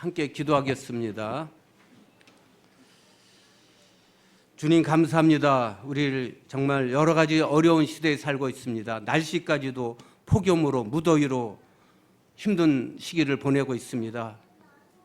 함께 기도하겠습니다. 주님 감사합니다. 우리를 정말 여러 가지 어려운 시대에 살고 있습니다. 날씨까지도 폭염으로 무더위로 힘든 시기를 보내고 있습니다.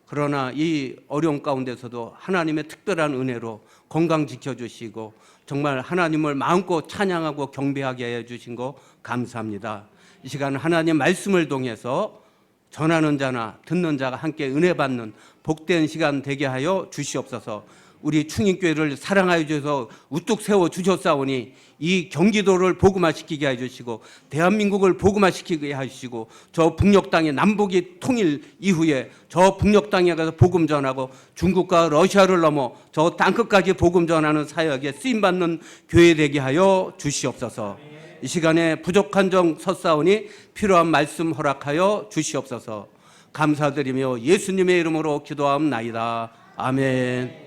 그러나 이 어려운 가운데서도 하나님의 특별한 은혜로 건강 지켜주시고 정말 하나님을 마음껏 찬양하고 경배하게 해주신 거 감사합니다. 이 시간 하나님 말씀을 통해서 전하는 자나 듣는 자가 함께 은혜 받는 복된 시간 되게 하여 주시옵소서. 우리 충인교회를 사랑하여 주셔서 우뚝 세워 주셨사오니 이 경기도를 복음화시키게 해주시고 대한민국을 복음화시키게 해주시고 저 북녘 땅에 남북이 통일 이후에 저 북녘 땅에 가서 복음 전하고 중국과 러시아를 넘어 저 땅끝까지 복음 전하는 사역에 쓰임받는 교회 되게 하여 주시옵소서. 이 시간에 부족한 점 섰사오니 필요한 말씀 허락하여 주시옵소서. 감사드리며 예수님의 이름으로 기도하옵나이다. 아멘.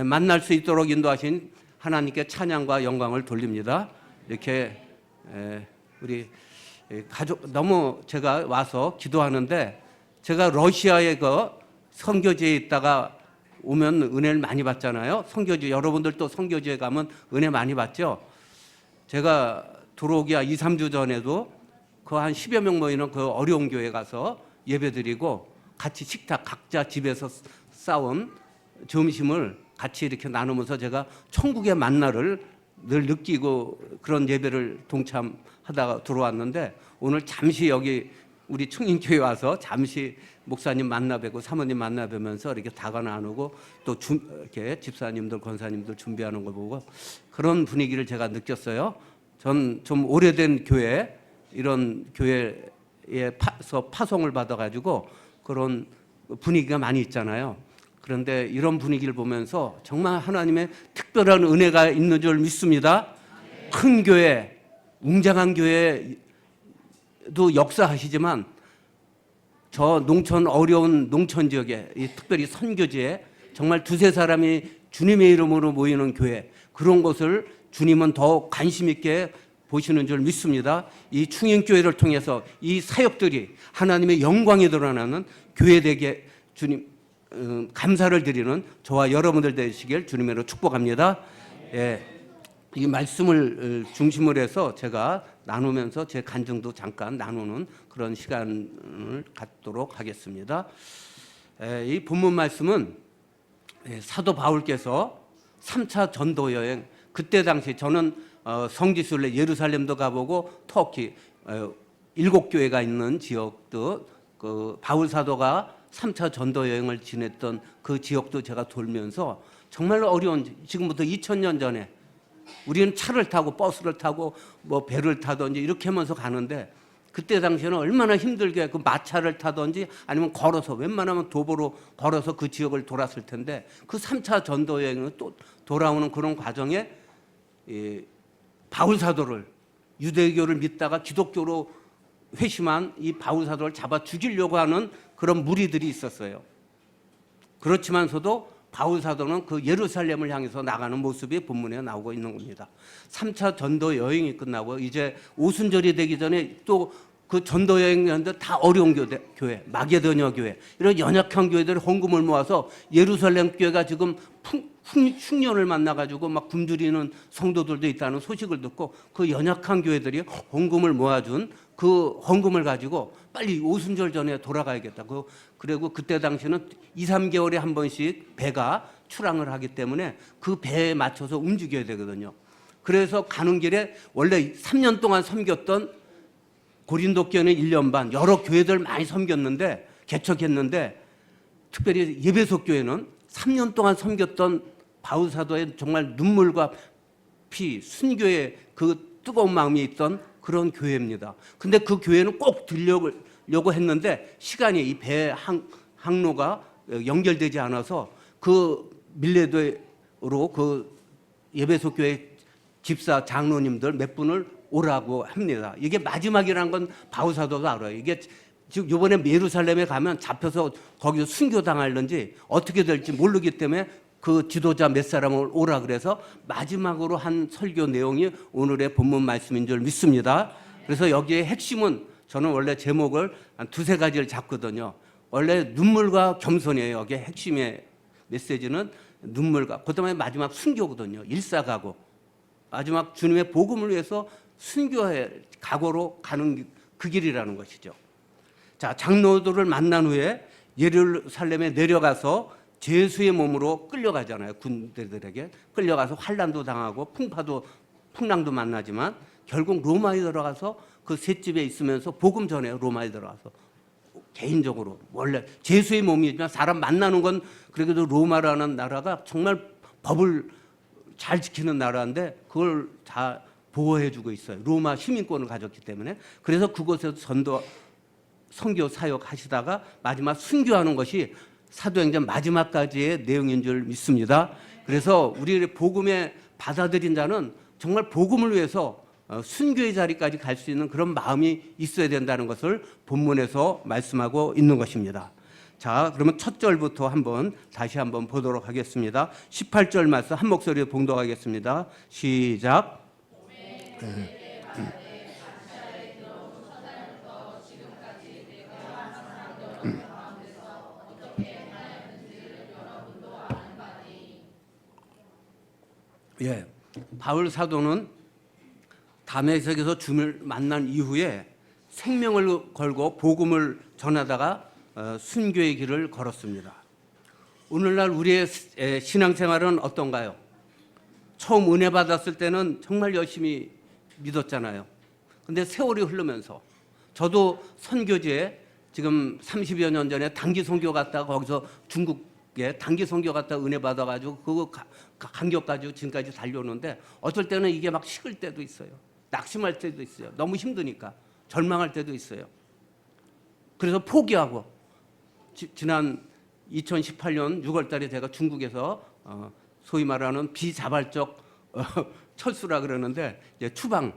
만날 수 있도록 인도하신 하나님께 찬양과 영광을 돌립니다. 이렇게 우리 가족 너무 제가 와서 기도하는데 제가 러시아에 그 선교지에 있다가 오면 은혜를 많이 받잖아요. 선교지 여러분들도 선교지에 가면 은혜 많이 받죠. 제가 들어오기 2, 3주 전에도 그 한 10여 명 모이는 그 어려운 교회 가서 예배드리고 같이 식탁 각자 집에서 싸운 점심을 같이 이렇게 나누면서 제가 천국의 만나를 늘 느끼고 그런 예배를 동참하다가 들어왔는데 오늘 잠시 여기 우리 충인교회 와서 잠시 목사님 만나 뵈고 사모님 만나 뵈면서 이렇게 다가 나누고 또 이렇게 집사님들 권사님들 준비하는 걸 보고 그런 분위기를 제가 느꼈어요. 전 좀 오래된 교회 이런 교회에서 파송을 받아가지고 그런 분위기가 많이 있잖아요. 그런데 이런 분위기를 보면서 정말 하나님의 특별한 은혜가 있는 줄 믿습니다. 큰 교회, 웅장한 교회도 역사하시지만 저 농촌 어려운 농촌 지역에 특별히 선교지에 정말 두세 사람이 주님의 이름으로 모이는 교회 그런 곳을 주님은 더 관심 있게 보시는 줄 믿습니다. 이 충인교회를 통해서 이 사역들이 하나님의 영광이 드러나는 교회 되게 주님 감사를 드리는 저와 여러분들 되시길 주님으로 축복합니다. 예, 이 말씀을 중심으로 해서 제가 나누면서 제 간증도 잠깐 나누는 그런 시간을 갖도록 하겠습니다. 이 본문 말씀은 사도 바울께서 3차 전도 여행 그때 당시 저는 성지순례 예루살렘도 가보고 터키 7교회가 있는 지역도 그 바울 사도가 3차 전도 여행을 지냈던 그 지역도 제가 돌면서 정말로 어려운 지금부터 2000년 전에 우리는 차를 타고 버스를 타고 뭐 배를 타든지 이렇게 하면서 가는데 그때 당시에는 얼마나 힘들게 그 마차를 타든지 아니면 걸어서 웬만하면 도보로 걸어서 그 지역을 돌았을 텐데 그 3차 전도 여행은 또 돌아오는 그런 과정에 바울 사도를 유대교를 믿다가 기독교로 회심한 이 바울 사도를 잡아 죽이려고 하는 그런 무리들이 있었어요. 그렇지만서도 바울 사도는 그 예루살렘을 향해서 나가는 모습이 본문에 나오고 있는 겁니다. 3차 전도 여행이 끝나고 이제 오순절이 되기 전에 또 그 전도 여행이었는데 다 어려운 교회, 마게도냐 교회 이런 연약한 교회들이 헌금을 모아서 예루살렘 교회가 지금 흉년을 만나가지고 막 굶주리는 성도들도 있다는 소식을 듣고 그 연약한 교회들이 헌금을 모아준 그 헌금을 가지고 빨리 오순절 전에 돌아가야겠다. 그리고 그때 당시는 2, 3개월에 한 번씩 배가 출항을 하기 때문에 그 배에 맞춰서 움직여야 되거든요. 그래서 가는 길에 원래 3년 동안 섬겼던 고린도 교회는 1년 반 여러 교회들 많이 섬겼는데 개척했는데 특별히 예배소 교회는 3년 동안 섬겼던 바울 사도의 정말 눈물과 피, 순교의 그 뜨거운 마음이 있던 그런 교회입니다. 근데 그 교회는 꼭 들려고 했는데 시간이 이 배 항로가 연결되지 않아서 그 밀레도로 그 예배소 교회 집사 장로님들 몇 분을 오라고 합니다. 이게 마지막이라는 건 바울 사도도 알아요. 이게 지금 이번에 예루살렘에 가면 잡혀서 거기서 순교당할는지 어떻게 될지 모르기 때문에 그 지도자 몇 사람을 오라 그래서 마지막으로 한 설교 내용이 오늘의 본문 말씀인 줄 믿습니다. 그래서 여기에 핵심은 저는 원래 제목을 한 두세 가지를 잡거든요. 원래 눈물과 겸손이에요. 여기 핵심의 메시지는 눈물과, 그다음에 마지막 순교거든요. 일사각오. 마지막 주님의 복음을 위해서 순교의 각오로 가는 그 길이라는 것이죠. 자, 장로들을 만난 후에 예루살렘에 내려가서 제수의 몸으로 끌려가잖아요. 군대들에게 끌려가서 환난도 당하고 풍랑도 만나지만 결국 로마에 들어가서 그 셋집에 있으면서 복음 전해요. 로마에 들어가서 개인적으로 원래 제수의 몸이지만 사람 만나는 건 그래도 로마라는 나라가 정말 법을 잘 지키는 나라인데 그걸 다 보호해주고 있어요. 로마 시민권을 가졌기 때문에. 그래서 그곳에서 선교 사역하시다가 마지막 순교하는 것이 사도행전 마지막까지의 내용인 줄 믿습니다. 그래서 우리의 복음에 받아들인 자는 정말 복음을 위해서 순교의 자리까지 갈 수 있는 그런 마음이 있어야 된다는 것을 본문에서 말씀하고 있는 것입니다. 자, 그러면 첫 절부터 다시 한번 보도록 하겠습니다. 18절 말씀 한 목소리로 봉독하겠습니다. 시작. 예, 바울 사도는 다메섹에서 주님을 만난 이후에 생명을 걸고 복음을 전하다가 순교의 길을 걸었습니다. 오늘날 우리의 신앙생활은 어떤가요? 처음 은혜 받았을 때는 정말 열심히 믿었잖아요. 근데 세월이 흐르면서 저도 선교지에 지금 30여 년 전에 단기 선교 갔다가 거기서 중국에 단기 선교 갔다가 은혜 받아가지고 그거 간격 가지고 지금까지 달려오는데 어떨 때는 이게 막 식을 때도 있어요. 낙심할 때도 있어요. 너무 힘드니까 절망할 때도 있어요. 그래서 포기하고 지난 2018년 6월 달에 제가 중국에서 소위 말하는 비자발적 철수라 그러는데 이제 추방,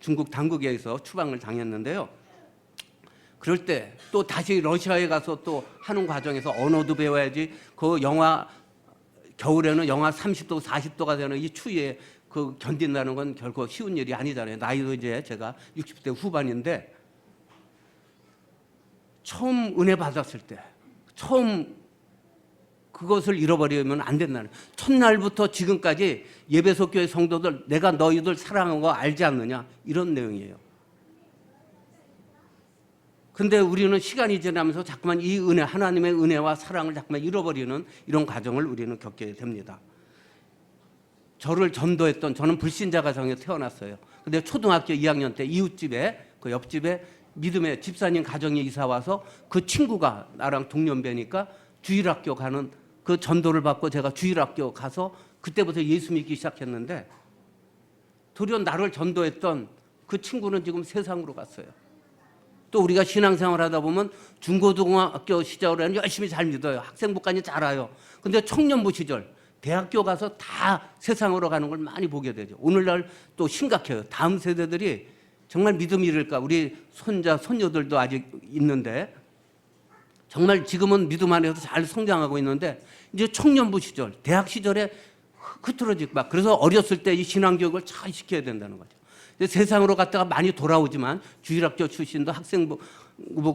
중국 당국에서 추방을 당했는데요. 그럴 때 또 다시 러시아에 가서 또 하는 과정에서 언어도 배워야지. 그 겨울에는 영하 30도 40도가 되는 이 추위에 그 견딘다는 건 결코 쉬운 일이 아니잖아요. 나이도 이제 제가 60대 후반인데 처음 은혜 받았을 때 처음 그것을 잃어버리면 안 된다는, 첫날부터 지금까지 예배소 교회 성도들 내가 너희들 사랑하는 거 알지 않느냐, 이런 내용이에요. 근데 우리는 시간이 지나면서 자꾸만 이 은혜, 하나님의 은혜와 사랑을 자꾸만 잃어버리는 이런 과정을 우리는 겪게 됩니다. 저를 전도했던, 저는 불신자 가정에 태어났어요. 근데 초등학교 2학년 때 이웃집에, 그 옆집에 믿음의 집사님 가정에 이사 와서 그 친구가 나랑 동년배니까 주일학교 가는 그 전도를 받고 제가 주일학교 가서 그때부터 예수 믿기 시작했는데 도리어 나를 전도했던 그 친구는 지금 세상으로 갔어요. 또 우리가 신앙생활 하다 보면 중고등학교 시절에는 열심히 잘 믿어요. 학생부까지 잘 알아요. 근데 청년부 시절, 대학교 가서 다 세상으로 가는 걸 많이 보게 되죠. 오늘날 또 심각해요. 다음 세대들이 정말 믿음이 이를까. 우리 손자, 손녀들도 아직 있는데 정말 지금은 믿음 안에서 잘 성장하고 있는데 이제 청년부 시절, 대학 시절에 흐트러지고 막, 그래서 어렸을 때 이 신앙교육을 잘 시켜야 된다는 거죠. 세상으로 갔다가 많이 돌아오지만 주일학교 출신도 학생부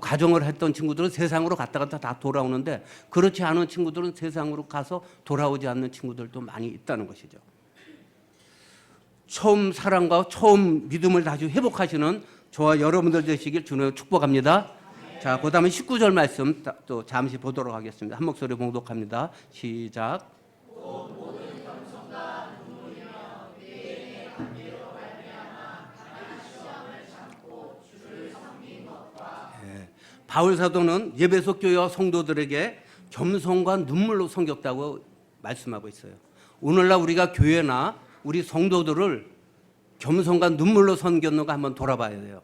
가정을 했던 친구들은 세상으로 갔다가 다 돌아오는데 그렇지 않은 친구들은 세상으로 가서 돌아오지 않는 친구들도 많이 있다는 것이죠. 처음 사랑과 처음 믿음을 다시 회복하시는 저와 여러분들 되시길 주님으로 축복합니다. 자, 그 다음에 19절 말씀 또 잠시 보도록 하겠습니다. 한 목소리 봉독합니다. 시작. 바울 사도는 예배소 교회와 성도들에게 겸손과 눈물로 섬겼다고 말씀하고 있어요. 오늘날 우리가 교회나 우리 성도들을 겸손과 눈물로 섬겼는가 한번 돌아봐야 돼요.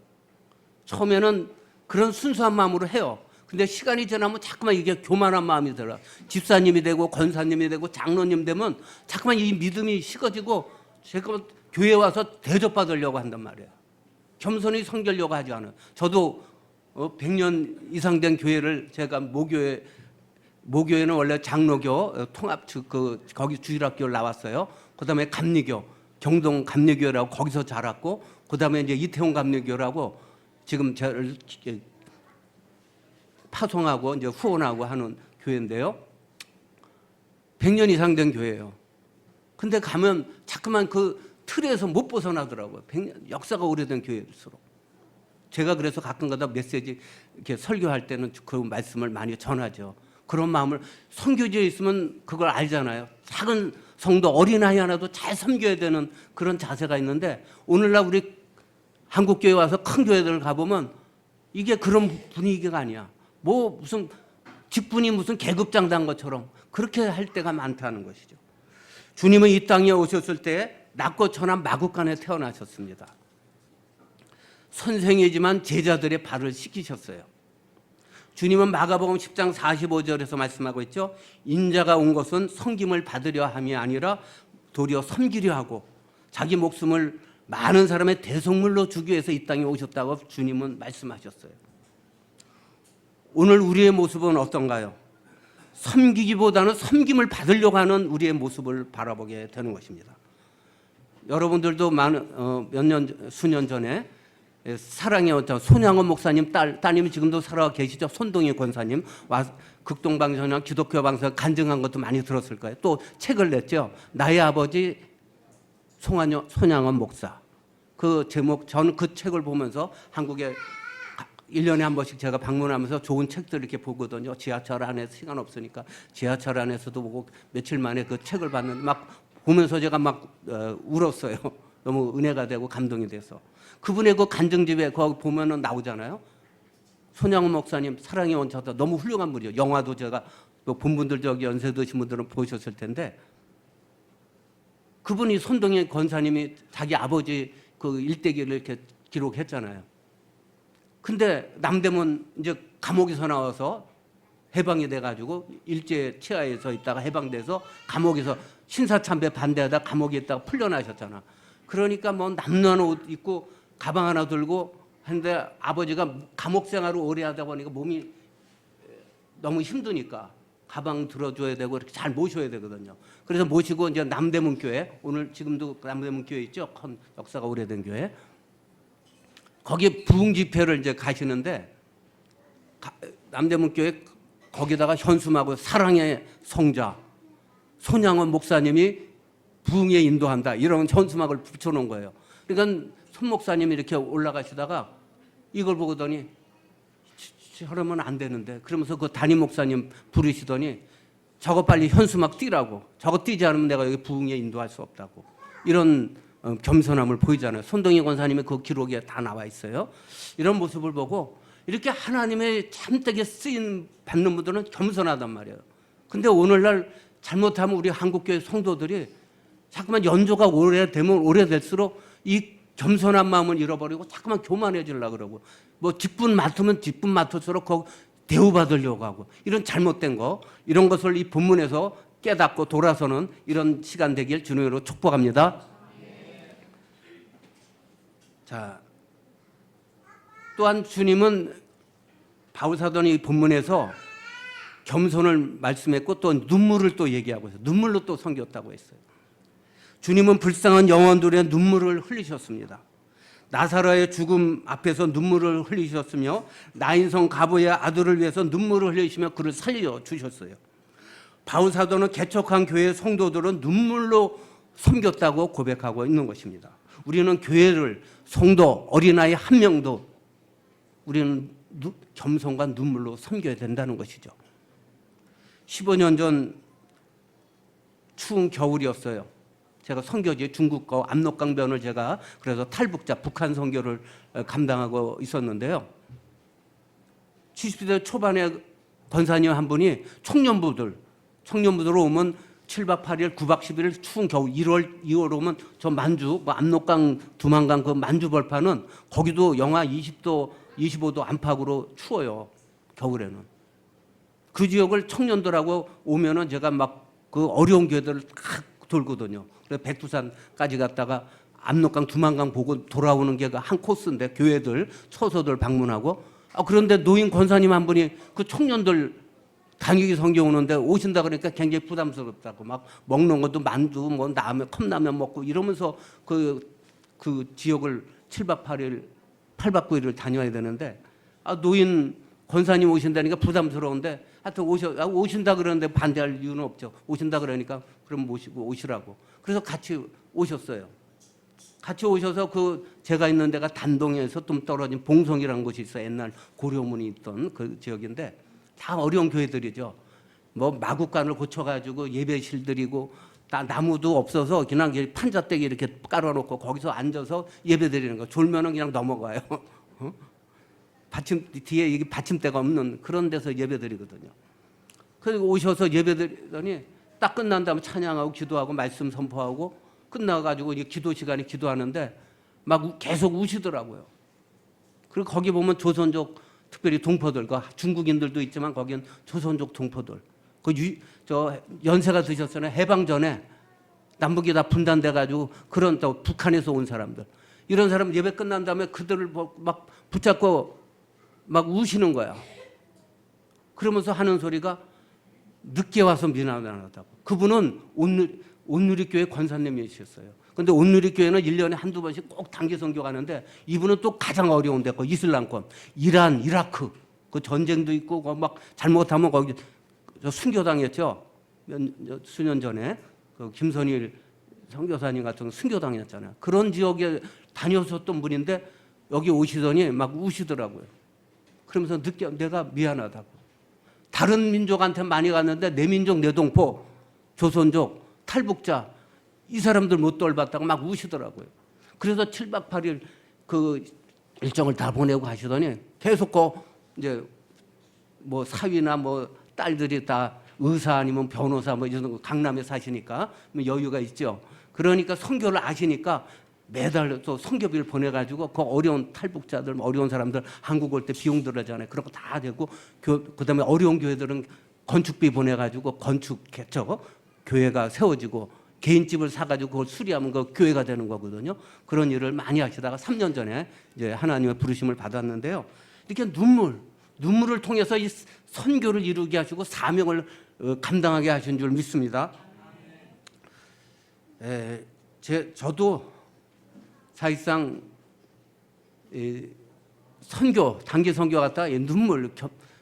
처음에는 그런 순수한 마음으로 해요. 근데 시간이 지나면 자꾸만 이게 교만한 마음이 들어요. 집사님이 되고 권사님이 되고 장로님 되면 자꾸만 이 믿음이 식어지고 제가 교회에 와서 대접받으려고 한단 말이에요. 겸손히 섬기려고 하지 않아요. 저도 100년 이상 된 교회를 제가 모교회는 원래 장로교 통합 거기 주일학교를 나왔어요. 그다음에 감리교, 경동 감리교라고 거기서 자랐고, 그다음에 이제 이태원 감리교라고 지금 저를 파송하고 이제 후원하고 하는 교회인데요. 100년 이상 된 교회예요. 근데 가면 자꾸만 그 틀에서 못 벗어나더라고요. 100년 역사가 오래된 교회일수록. 제가 그래서 가끔가다 메시지 이렇게 설교할 때는 그 말씀을 많이 전하죠. 그런 마음을, 선교지에 있으면 그걸 알잖아요. 작은 성도 어린아이 하나도 잘 섬겨야 되는 그런 자세가 있는데, 오늘날 우리 한국교회 와서 큰 교회들 가보면 이게 그런 분위기가 아니야. 뭐 무슨 직분이 무슨 계급장단 것처럼 그렇게 할 때가 많다는 것이죠. 주님은 이 땅에 오셨을 때 낮고 천한 마국간에 태어나셨습니다. 선생이지만 제자들의 발을 씻기셨어요. 주님은 마가복음 10장 45절에서 말씀하고 있죠. 인자가 온 것은 섬김을 받으려 함이 아니라 도리어 섬기려 하고 자기 목숨을 많은 사람의 대속물로 주기 위해서 이 땅에 오셨다고 주님은 말씀하셨어요. 오늘 우리의 모습은 어떤가요? 섬기기보다는 섬김을 받으려고 하는 우리의 모습을 바라보게 되는 것입니다. 여러분들도 수년 전에 사랑의 원자 손양원 목사님 따님이 지금도 살아 계시죠. 손동희 권사님 극동방송이나 기독교 방송 간증한 것도 많이 들었을 거예요. 또 책을 냈죠. 나의 아버지 손양원 목사. 그 제목, 저는 그 책을 보면서 한국에 1년에 한 번씩 제가 방문하면서 좋은 책들 이렇게 보거든요. 지하철 안에서 시간 없으니까 지하철 안에서도 보고 며칠 만에 그 책을 봤는데 막 보면서 제가 막 울었어요. 너무 은혜가 되고 감동이 돼서. 그분의 그 간증집에 거기 보면은 나오잖아요. 손양원 목사님 사랑의 원자다. 너무 훌륭한 분이에요. 영화도 제가 본 분들 저기 연세 드신 분들은 보셨을 텐데, 그분이 손동희 권사님이 자기 아버지 그 일대기를 이렇게 기록했잖아요. 근데 남대문 이제 감옥에서 나와서 해방이 돼가지고 일제 치하에서 있다가 해방돼서 감옥에서 신사참배 반대하다 감옥에 있다가 풀려나셨잖아. 그러니까 뭐 남루한 옷 입고 가방 하나 들고 했는데 아버지가 감옥 생활을 오래 하다 보니까 몸이 너무 힘드니까 가방 들어줘야 되고 이렇게 잘 모셔야 되거든요. 그래서 모시고 이제 남대문 교회, 오늘 지금도 남대문 교회 있죠. 큰 역사가 오래된 교회. 거기 부흥 집회를 이제 가시는데 남대문 교회 거기다가 현수막을 사랑의 성자 손양원 목사님이 부흥에 인도한다 이런 현수막을 붙여놓은 거예요. 그러니까 손 목사님이 이렇게 올라가시다가 이걸 보더니 저러면 안 되는데 그러면서 그 담임 목사님 부르시더니 저거 빨리 현수막 띄라고, 저거 띄지 않으면 내가 여기 부흥에 인도할 수 없다고, 이런 겸손함을 보이잖아요. 손동희 권사님의 그 기록에 다 나와 있어요. 이런 모습을 보고 이렇게 하나님의 참되게 쓰임 받는 분들은 겸손하단 말이에요. 근데 오늘날 잘못하면 우리 한국교회 성도들이 자꾸만 연조가 오래되면 오래될수록 이 겸손한 마음을 잃어버리고 자꾸만 교만해지려고 그러고, 뭐 직분 맡으면 직분 맡을수록 대우받으려고 하고, 이런 잘못된 거, 이런 것을 이 본문에서 깨닫고 돌아서는 이런 시간 되길 주님으로 축복합니다. 자, 또한 주님은 바울사도는 이 본문에서 겸손을 말씀했고 또 눈물을 또 얘기하고 있어요. 눈물로 또 섬겼다고 했어요. 주님은 불쌍한 영혼들의 눈물을 흘리셨습니다. 나사로의 죽음 앞에서 눈물을 흘리셨으며 나인성 가부의 아들을 위해서 눈물을 흘리시며 그를 살려주셨어요. 바울사도는 개척한 교회 성도들은 눈물로 섬겼다고 고백하고 있는 것입니다. 우리는 교회를, 성도, 어린아이 한 명도 우리는 겸손과 눈물로 섬겨야 된다는 것이죠. 15년 전 추운 겨울이었어요. 제가 선교지 중국 거 압록강변을 제가 그래서 탈북자 북한 선교를 감당하고 있었는데요. 70대 초반에 권사님 한 분이 청년부들 오면 7박 8일 9박 11일 추운 겨울 1월 2월 오면 저 만주 뭐 압록강 두만강 그 만주 벌판은 거기도 영하 20도 25도 안팎으로 추워요. 겨울에는. 그 지역을 청년들하고 오면은 제가 막 그 어려운 교회들을 다 돌거든요. 그래서 백두산까지 갔다가 압록강 두만강 보고 돌아오는 게 한 코스인데 교회들 처소들 방문하고, 그런데 노인 권사님 한 분이 그 청년들 단기기 성경 오는데 오신다 그러니까 굉장히 부담스럽다고, 막 먹는 것도 만두 뭐 라면 컵라면 먹고 이러면서 그 지역을 7박 8일 8박 9일을 다녀야 되는데, 노인 권사님 오신다니까 부담스러운데 하여튼 오신다 그러는데 반대할 이유는 없죠. 오신다 그러니까 그럼 모시고 오시라고. 그래서 같이 오셨어요. 같이 오셔서 제가 있는 데가 단동에서 좀 떨어진 봉성이라는 곳이 있어요. 옛날 고려문이 있던 그 지역인데 다 어려운 교회들이죠. 뭐 마구간을 고쳐가지고 예배실 드리고 나무도 없어서 그냥 판자대기 이렇게 깔아놓고 거기서 앉아서 예배 드리는 거. 졸면은 그냥 넘어가요. 뒤에 이게 받침대가 없는 그런 데서 예배 드리거든요. 그리고 오셔서 예배 드리더니 딱 끝난 다음에 찬양하고 기도하고 말씀 선포하고 끝나가지고 이제 기도 시간에 기도하는데 막 계속 우시더라고요. 그리고 거기 보면 조선족 특별히 동포들, 중국인들도 있지만 거기는 조선족 동포들. 연세가 드셨잖아요. 해방 전에 남북이 다 분단돼가지고 그런 또 북한에서 온 사람들. 이런 사람 예배 끝난 다음에 그들을 막 붙잡고 막 우시는 거야. 그러면서 하는 소리가 늦게 와서 미안하다고. 그분은 온누리교회 권사님이셨어요. 그런데 온누리교회는 1년에 한두 번씩 꼭 단기 선교 가는데 이분은 또 가장 어려운 데, 이슬람권, 이란, 이라크, 그 전쟁도 있고 막 잘못하면 거기 순교당했죠. 수년 전에 그 김선일 선교사님 같은 거 순교당했잖아요. 그런 지역에 다녀섰던 분인데 여기 오시더니 막 우시더라고요. 그러면서 내가 미안하다고. 다른 민족한테 많이 갔는데 내 민족, 내 동포, 조선족, 탈북자 이 사람들 못 돌봤다고 막 우시더라고요. 그래서 7박 8일 그 일정을 다 보내고 가시더니 계속 이제 뭐 사위나 뭐 딸들이 다 의사 아니면 변호사 뭐 이런 거 강남에 사시니까 여유가 있죠. 그러니까 선교를 아시니까 매달 또 선교비를 보내가지고 그 어려운 탈북자들, 어려운 사람들 한국 올 때 비용 들어잖아요. 그런 거 다 되고 그다음에 어려운 교회들은 건축비 보내가지고 건축했죠. 교회가 세워지고 개인집을 사가지고 그걸 수리하면 그 교회가 되는 거거든요. 그런 일을 많이 하시다가 3년 전에 이제 하나님의 부르심을 받았는데요. 이렇게 눈물을 통해서 이 선교를 이루게 하시고 사명을 감당하게 하신 줄 믿습니다. 저도 사실상 단기 선교 갔다가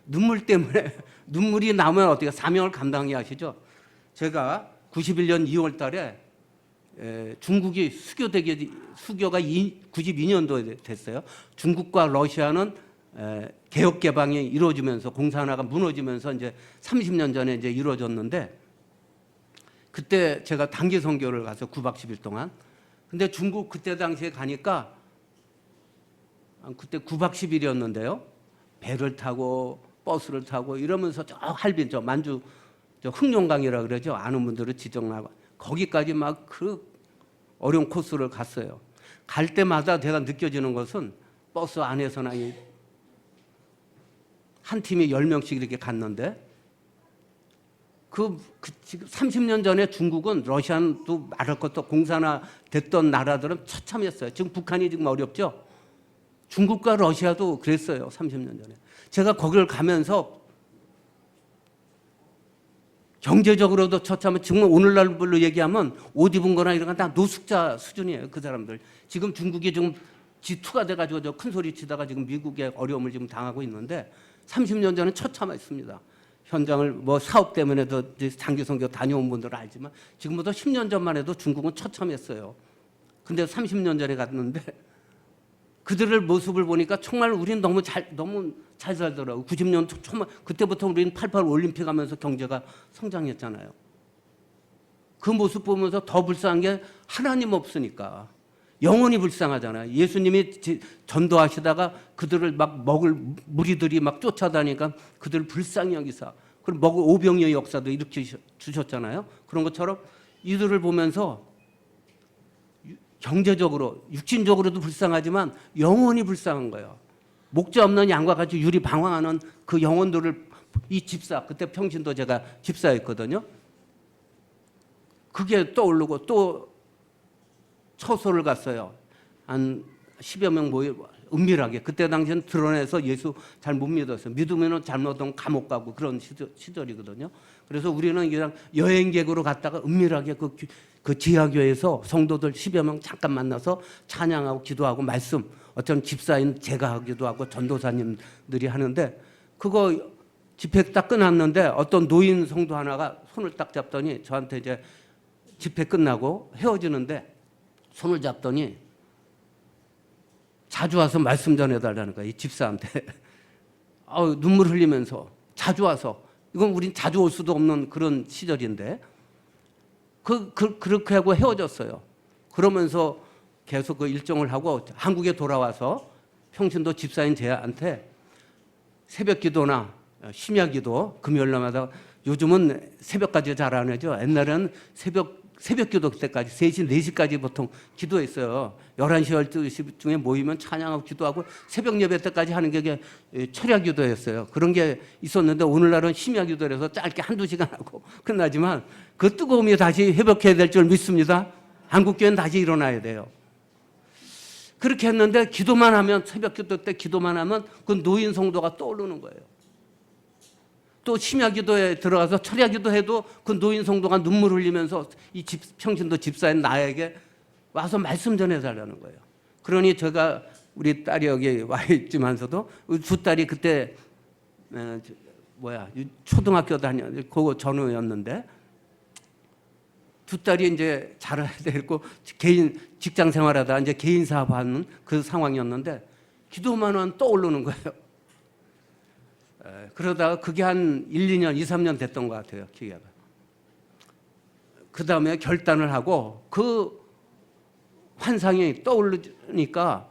눈물 때문에 눈물이 나면 어떻게 사명을 감당해 하시죠. 제가 91년 2월 달에 중국이 수교가 92년도에 됐어요. 중국과 러시아는 개혁 개방이 이루어지면서 공산화가 무너지면서 이제 30년 전에 이제 이루어졌는데 그때 제가 단기 선교를 가서 9박 10일 동안. 근데 중국 그때 당시에 가니까 그때 9박 10일이었는데요. 배를 타고 버스를 타고 이러면서 저 할빈 만주 흑룡강이라 그러죠. 아는 분들은 지정나고 거기까지 막 그 어려운 코스를 갔어요. 갈 때마다 제가 느껴지는 것은 버스 안에서나 한 팀이 10명씩 이렇게 갔는데 지금 30년 전에 중국은 러시아도 말할 것도 공산화 됐던 나라들은 처참했어요. 지금 북한이 지금 어렵죠. 중국과 러시아도 그랬어요. 30년 전에. 제가 거기를 가면서 경제적으로도 처참해. 지금 오늘날로 얘기하면 옷 입은 거나 이런 건 다 노숙자 수준이에요. 그 사람들. 지금 중국이 지금 G2가 돼가지고 저 큰 소리 치다가 지금 미국의 어려움을 지금 당하고 있는데 30년 전에 처참했습니다. 현장을 뭐 사업 때문에도 장기 선교 다녀온 분들은 알지만 지금부터 10년 전만 해도 중국은 처참했어요. 근데 30년 전에 갔는데 그들의 모습을 보니까 정말 우리는 너무 잘 살더라고요. 90년 초만 그때부터 우리는 88 올림픽 하면서 경제가 성장했잖아요. 그 모습 보면서 더 불쌍한 게 하나님 없으니까 영원히 불쌍하잖아요. 예수님이 전도하시다가 그들을 막 먹을 무리들이 막 쫓아다니니까 그들을 불쌍히 여기사 그리고 먹을 오병이의 역사도 이렇게 주셨잖아요. 그런 것처럼 이들을 보면서 경제적으로 육신적으로도 불쌍하지만 영원히 불쌍한 거예요. 목자 없는 양과 같이 유리 방황하는 그 영혼들을 이 집사 그때 평신도 제가 집사였거든요. 그게 떠오르고 또 처소를 갔어요. 한 10여 명 모여 은밀하게. 그때 당시엔 드러내서 예수 잘 못 믿었어요. 믿으면 잘못하면 감옥 가고 그런 시절이거든요. 그래서 우리는 그냥 여행객으로 갔다가 은밀하게 그 지하교회에서 성도들 10여 명 잠깐 만나서 찬양하고 기도하고 말씀 어떤 집사인 제가 하기도 하고 전도사님들이 하는데 그거 집회 딱 끝났는데 어떤 노인 성도 하나가 손을 딱 잡더니 저한테 이제 집회 끝나고 헤어지는데 손을 잡더니 자주 와서 말씀 전해달라는 거야, 이 집사한테. 눈물 흘리면서 자주 와서. 이건 우린 자주 올 수도 없는 그런 시절인데 그렇게 하고 헤어졌어요. 그러면서 계속 그 일정을 하고 한국에 돌아와서 평신도 집사인 제한테 새벽 기도나 심야 기도 금요일날마다, 요즘은 새벽까지 잘 안 하죠. 옛날에는 새벽 기도 때까지 3시, 4시까지 보통 기도했어요. 11시, 12시 중에 모이면 찬양하고 기도하고 새벽 예배 때까지 하는 게 철야 기도였어요. 그런 게 있었는데 오늘날은 심야 기도를 해서 짧게 한두 시간 하고 끝나지만 그 뜨거움이 다시 회복해야 될 줄 믿습니다. 한국교회는 다시 일어나야 돼요. 그렇게 했는데 기도만 하면, 새벽 기도 때 기도만 하면 그 노인 성도가 떠오르는 거예요. 또 심야 기도에 들어가서 철야 기도해도 그 노인 성도가 눈물 흘리면서 이 평신도 집사인 나에게 와서 말씀 전해달라는 거예요. 그러니 제가, 우리 딸이 여기 와 있지만서도 두 딸이 그때 초등학교 그거 전후였는데 두 딸이 이제 자라야 되고 개인 직장 생활하다 이제 개인 사업하는 그 상황이었는데 기도만 하면 떠오르는 거예요. 그러다가 그게 한 1, 2년, 2, 3년 됐던 것 같아요, 기회가. 그 다음에 결단을 하고 그 환상이 떠오르니까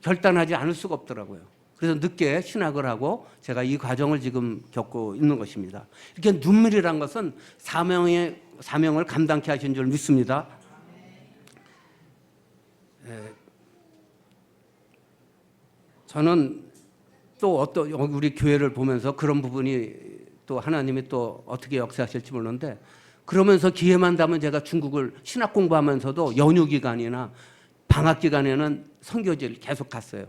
결단하지 않을 수가 없더라고요. 그래서 늦게 신학을 하고 제가 이 과정을 지금 겪고 있는 것입니다. 이렇게 눈물이란 것은 사명을 감당케 하신 줄 믿습니다. 저는 또 어떤 우리 교회를 보면서 그런 부분이 또 하나님이 또 어떻게 역사하실지 모르는데, 그러면서 기회만 되면 제가 중국을 신학 공부하면서도 연휴 기간이나 방학 기간에는 선교지를 계속 갔어요.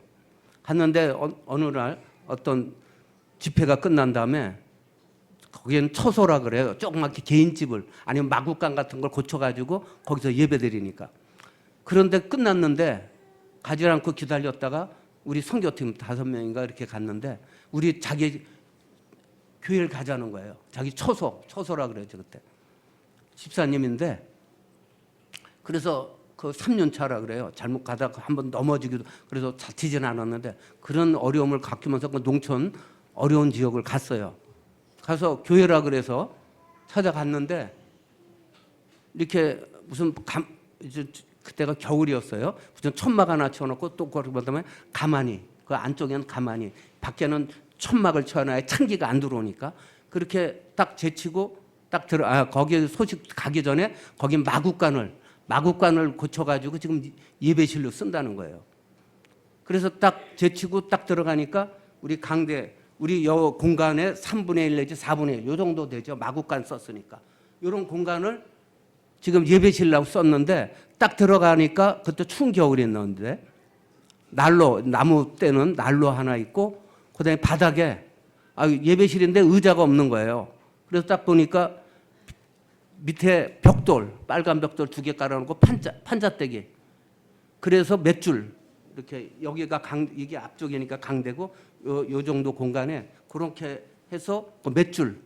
갔는데 어느 날 어떤 집회가 끝난 다음에 거기는 처소라 그래요. 조그맣게 개인집을 아니면 마구간 같은 걸 고쳐가지고 거기서 예배드리니까. 그런데 끝났는데 가지 않고 기다렸다가 우리 선교팀 5명인가 이렇게 갔는데 우리 자기 교회를 가자는 거예요. 자기 처소라 그러죠 그때. 집사님인데 그래서 그 3년 차라 그래요. 잘못 가다가 한번 넘어지기도, 그래서 다치지는 않았는데 그런 어려움을 겪으면서 그 농촌 어려운 지역을 갔어요. 가서 교회라 그래서 찾아갔는데 이렇게 무슨 그때가 겨울이었어요. 무슨 천막 하나 쳐놓고 또 그다음에 가만히 그 안쪽에는 가만히, 밖에는 천막을 쳐놔야 찬기가 안 들어오니까 그렇게 딱 제치고 딱 거기 소식 가기 전에 거기 마구간을 고쳐가지고 지금 예배실로 쓴다는 거예요. 그래서 딱 제치고 딱 들어가니까 우리 여 공간의 3분의 1 내지 4분의 1, 요 정도 되죠. 마구간 썼으니까. 이런 공간을 지금 예배실라고 썼는데 딱 들어가니까 그때 추운 겨울이었는데 나무 때는 난로 하나 있고 그다음에 바닥에 예배실인데 의자가 없는 거예요. 그래서 딱 보니까 밑에 벽돌, 빨간 벽돌 2개 깔아놓고 판자떼기. 그래서 몇 줄 이렇게 여기가 이게 앞쪽이니까 강대고 요 정도 공간에 그렇게 해서 몇 줄.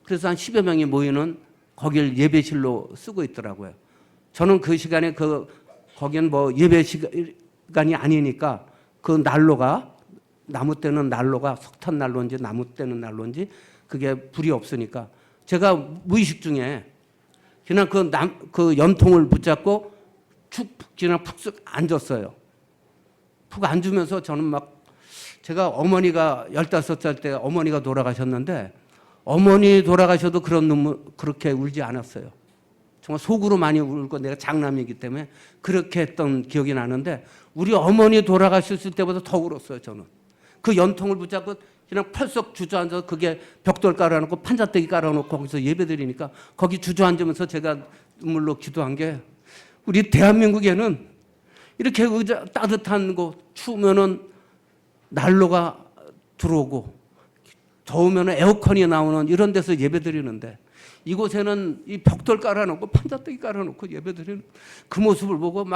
그래서 한 10여 명이 모이는 거길 예배실로 쓰고 있더라고요. 저는 그 시간에 거긴 뭐 예배 시간이 아니니까 그 나무 때는 난로가 석탄 난로인지 나무 때는 난로인지 그게 불이 없으니까 제가 무의식 중에 그냥 그 연통을 붙잡고 그냥 푹 앉았어요. 푹 앉으면서 저는 제가 어머니가 15살 때 어머니가 돌아가셨는데 어머니 돌아가셔도 그렇게 울지 않았어요. 정말 속으로 많이 울고 내가 장남이기 때문에 그렇게 했던 기억이 나는데 우리 어머니 돌아가셨을 때보다 더 울었어요. 저는 그 연통을 붙잡고 그냥 펄썩 주저앉아서 그게 벽돌 깔아놓고 판자떼기 깔아놓고 거기서 예배드리니까 거기 주저앉으면서 제가 눈물로 기도한 게, 우리 대한민국에는 이렇게 따뜻한 곳, 추우면은 난로가 들어오고 더우면 에어컨이 나오는 이런 데서 예배드리는데 이곳에는 이 벽돌 깔아놓고 판자떼기 깔아놓고 예배드리는 그 모습을 보고